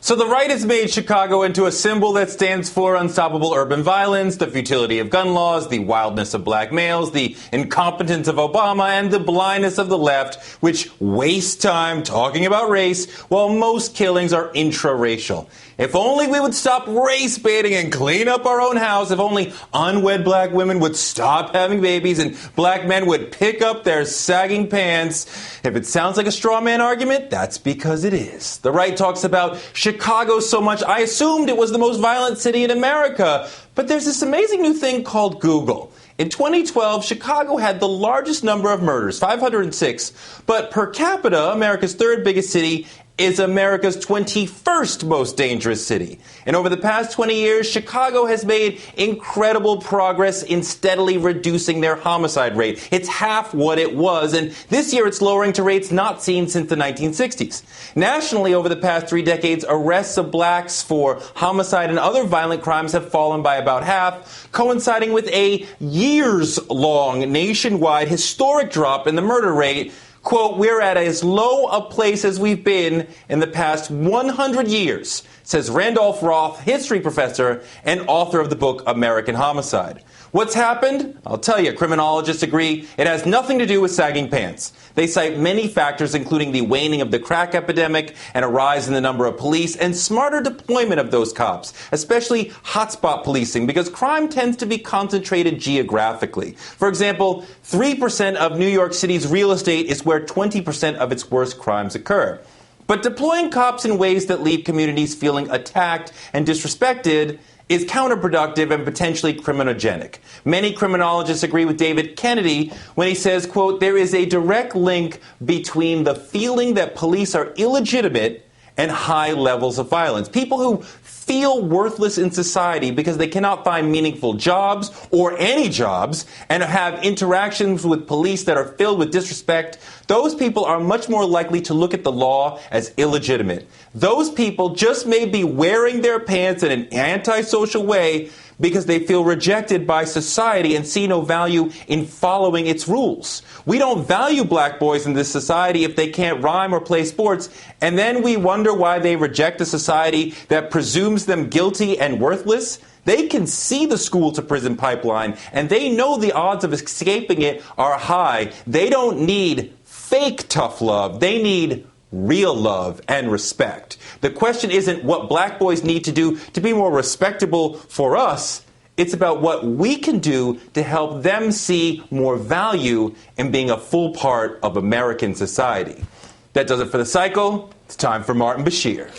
So the right has made Chicago into a symbol that stands for unstoppable urban violence, the futility of gun laws, the wildness of black males, the incompetence of Obama, and the blindness of the left, which wastes time talking about race while most killings are intraracial. If only we would stop race baiting and clean up our own house. If only unwed black women would stop having babies and black men would pick up their sagging pants. If it sounds like a straw man argument, that's because it is. The right talks about Chicago so much, I assumed it was the most violent city in America. But there's this amazing new thing called Google. In 2012, Chicago had the largest number of murders, 506, but per capita, America's third biggest city, is America's 21st most dangerous city. And over the past 20 years, Chicago has made incredible progress in steadily reducing their homicide rate. It's half what it was, and this year it's lowering to rates not seen since the 1960s. Nationally, over the past 3 decades, arrests of blacks for homicide and other violent crimes have fallen by about half, coinciding with a years-long nationwide historic drop in the murder rate. Quote, we're at as low a place as we've been in the past 100 years, says Randolph Roth, history professor and author of the book American Homicide. What's happened? I'll tell you, criminologists agree it has nothing to do with sagging pants. They cite many factors, including the waning of the crack epidemic and a rise in the number of police and smarter deployment of those cops, especially hotspot policing, because crime tends to be concentrated geographically. For example, 3% of New York City's real estate is where 20% of its worst crimes occur. But deploying cops in ways that leave communities feeling attacked and disrespected is counterproductive and potentially criminogenic. Many criminologists agree with David Kennedy when he says, quote, there is a direct link between the feeling that police are illegitimate and high levels of violence. People who feel worthless in society because they cannot find meaningful jobs or any jobs and have interactions with police that are filled with disrespect, those people are much more likely to look at the law as illegitimate. Those people just may be wearing their pants in an antisocial way because they feel rejected by society and see no value in following its rules. We don't value black boys in this society if they can't rhyme or play sports, and then we wonder why they reject a society that presumes them guilty and worthless. They can see the school-to-prison pipeline, and they know the odds of escaping it are high. They don't need fake tough love. They need real love and respect. The question isn't what black boys need to do to be more respectable for us. It's about what we can do to help them see more value in being a full part of American society. That does it for The Cycle. It's time for Martin Bashir.